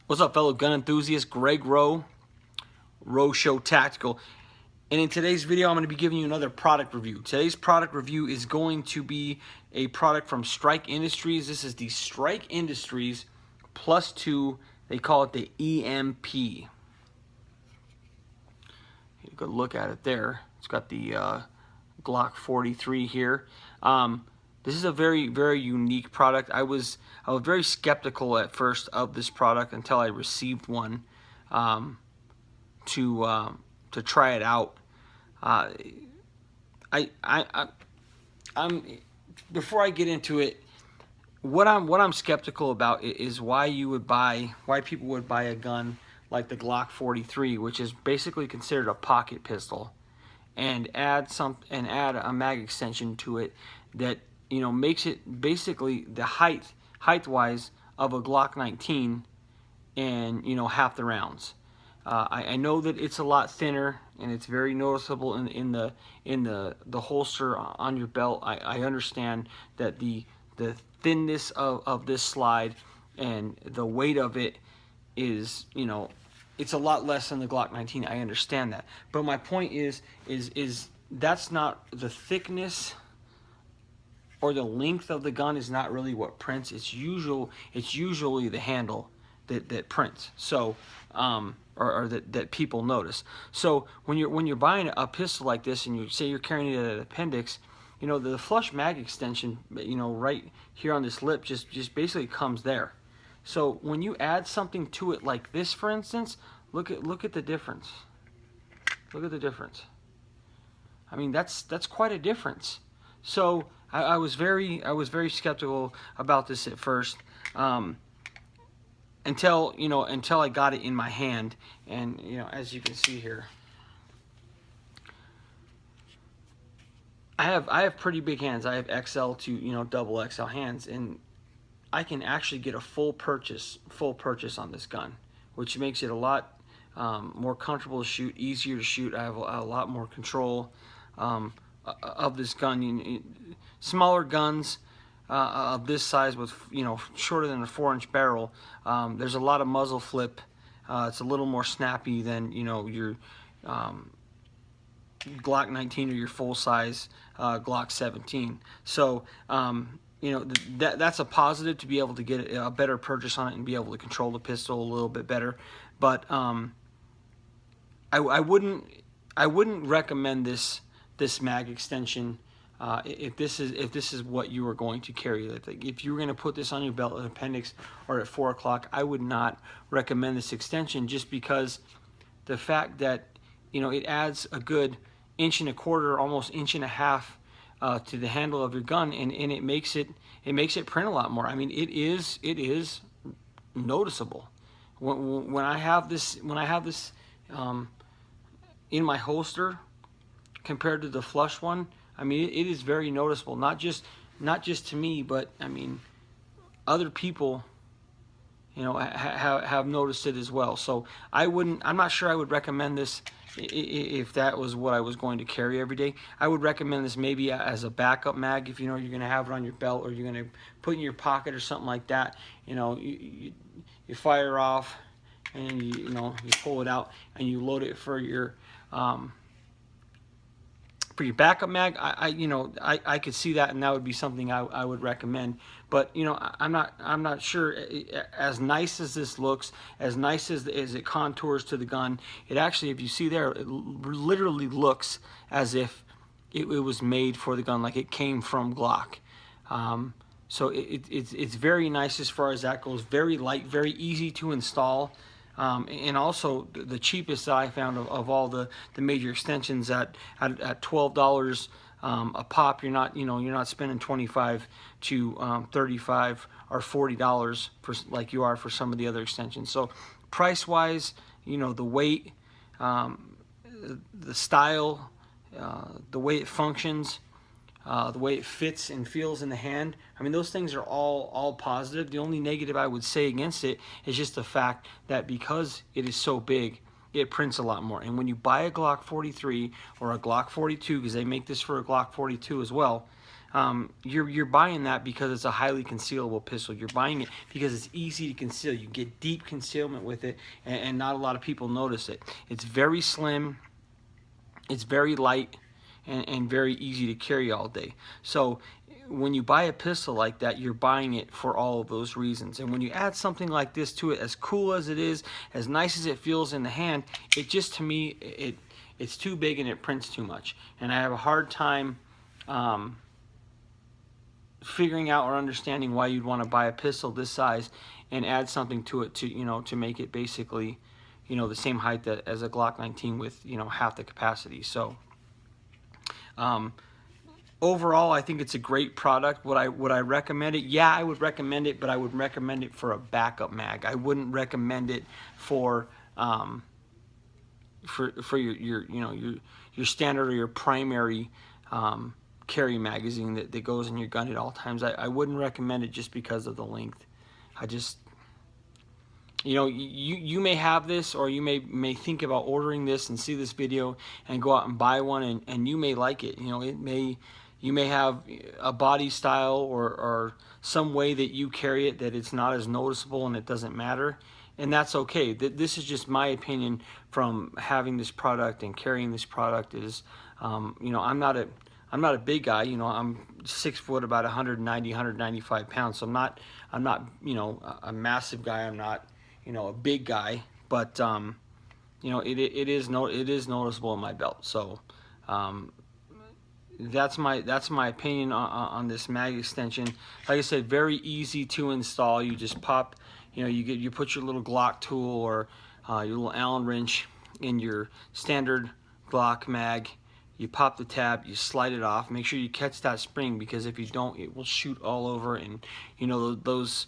What's up, fellow gun enthusiasts? Greg Rowe Show Tactical. And in today's video, I'm going to be giving you another product review. Today's product review is going to be a product from Strike Industries. This is the Strike Industries Plus 2. They call it the EMP. You go look at it there. It's got the Glock 43 here. This is a very, very unique product. I was very skeptical at first of this product until I received one to try it out. Before I get into it, what I'm skeptical about is why people would buy a gun like the Glock 43, which is basically considered a pocket pistol, and add a mag extension to it that, you know, makes it basically the height wise of a Glock 19 and, you know, half the rounds. I know that it's a lot thinner and it's very noticeable in the holster on your belt. I understand that the thinness of this slide and the weight of it is, you know, it's a lot less than the Glock 19. I understand that, but my point is that's not the thickness or the length of the gun is not really what prints. It's usually the handle that prints. So or that people notice. So when you're buying a pistol like this and you say you're carrying it at an appendix, you know, the flush mag extension, you know, right here on this lip just basically comes there. So when you add something to it like this, for instance, look at the difference. Look at the difference. I mean, that's quite a difference. So I was very skeptical about this at first, until I got it in my hand, and, you know, as you can see here, I have pretty big hands. I have XL to, you know, double XL hands, and I can actually get a full purchase on this gun, which makes it a lot more comfortable to shoot, easier to shoot. I have a lot more control of this gun. Smaller guns of this size with, you know, shorter than a 4-inch barrel, there's a lot of muzzle flip. It's a little more snappy than, you know, your Glock 19 or your full-size Glock 17. So you know, that's a positive, to be able to get a better purchase on it and be able to control the pistol a little bit better. But I wouldn't recommend this mag extension if this is what you are going to carry. Like, if you were going to put this on your belt, an appendix, or at 4 o'clock, I would not recommend this extension, just because the fact that, you know, it adds a good 1.25 inches, almost 1.5 inches to the handle of your gun, and it makes it print a lot more. I mean, it is noticeable. When I have this in my holster compared to the flush one, I mean, it is very noticeable. Not just to me, but I mean, other people, you know, have noticed it as well. So I'm not sure I would recommend this if that was what I was going to carry every day. I would recommend this maybe as a backup mag, if you know you're going to have it on your belt, or you're going to put it in your pocket or something like that. You know, you fire off, and you pull it out and you load it for your backup mag. I could see that, and that would be something I would recommend. But, you know, I'm not sure. As nice as this looks, as nice as it contours to the gun, it actually, if you see there, it literally looks as if it was made for the gun, like it came from Glock. So it's very nice as far as that goes. Very light, very easy to install. And also the cheapest that I found of all the major extensions at $12 a pop. You're not spending $25 to $35 or $40 for, like you are for some of the other extensions. So price wise, you know, the weight, the style, the way it functions, the way it fits and feels in the hand, I mean, those things are all positive. The only negative I would say against it is just the fact that because it is so big, it prints a lot more. And when you buy a Glock 43 or a Glock 42, because they make this for a Glock 42 as well, you're buying that because it's a highly concealable pistol. You're buying it because it's easy to conceal. You get deep concealment with it, and not a lot of people notice it. It's very slim, it's very light, and very easy to carry all day. So when you buy a pistol like that, you're buying it for all of those reasons. And when you add something like this to it, as cool as it is, as nice as it feels in the hand, it just, to me, it's too big and it prints too much. And I have a hard time figuring out or understanding why you'd want to buy a pistol this size and add something to it to make it basically the same height as a Glock 19 with half the capacity. So overall, I think it's a great product. Would I recommend it? Yeah, I would recommend it, but I would recommend it for a backup mag. I wouldn't recommend it for your standard or your primary carry magazine that goes in your gun at all times. I wouldn't recommend it just because of the length. I just, you may have this, or you may think about ordering this and see this video and go out and buy one, and you may like it. You may have a body style or some way that you carry it that it's not as noticeable and it doesn't matter, and that's okay. This is just my opinion from having this product and carrying this product. Is I'm not a big guy. I'm 6 foot, about 190, 195 pounds. So I'm not a massive guy. I'm not a big guy, but it is noticeable in my belt. So that's my opinion on this mag extension. Like I said, very easy to install. You just pop, you put your little Glock tool or your little Allen wrench in your standard Glock mag. You pop the tab, you slide it off. Make sure you catch that spring, because if you don't, it will shoot all over. And those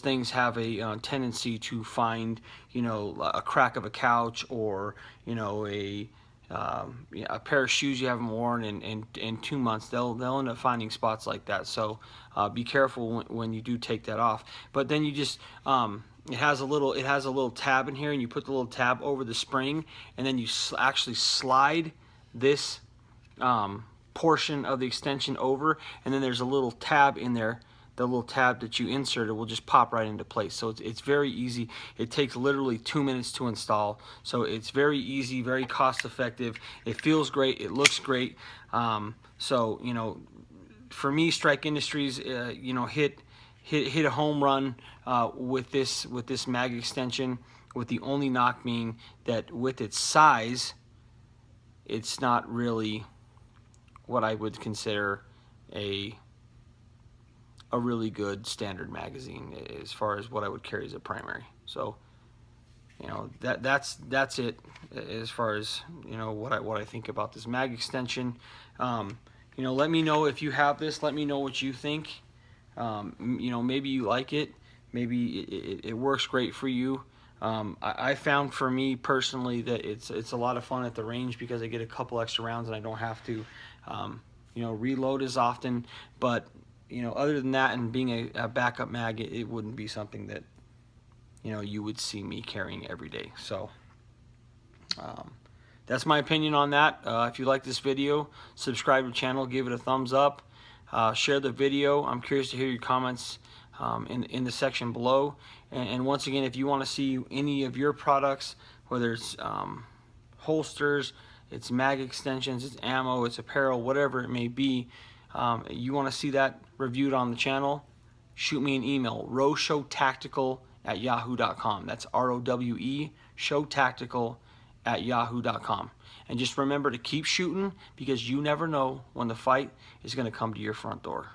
things have a tendency to find a crack of a couch, or a pair of shoes you haven't worn in 2 months. They'll end up finding spots like that. So be careful when you do take that off. But then you just it has a little tab in here, and you put the little tab over the spring, and then you actually slide this portion of the extension over, and then there's a little tab in there. The little tab that you inserted will just pop right into place. So it's very easy. It takes literally 2 minutes to install. So it's very easy, very cost effective. It feels great. It looks great. So for me, Strike Industries, hit a home run with this mag extension. With the only knock being that with its size, it's not really what I would consider a really good standard magazine as far as what I would carry as a primary. So that's it as far as what I think about this mag extension. Let me know if you have this. Let me know what you think. Maybe you like it, maybe it works great for you. I found, for me personally, that it's a lot of fun at the range because I get a couple extra rounds and I don't have to reload as often. But other than that, and being a backup mag, it wouldn't be something that you would see me carrying every day. So that's my opinion on that. If you like this video, subscribe to the channel, give it a thumbs up, share the video. I'm curious to hear your comments in the section below. And once again, if you want to see any of your products, whether it's holsters, it's mag extensions, it's ammo, it's apparel, whatever it may be, you want to see that reviewed on the channel, shoot me an email, rowshowtactical@yahoo.com. That's ROWE, showtactical@yahoo.com. And just remember to keep shooting, because you never know when the fight is going to come to your front door.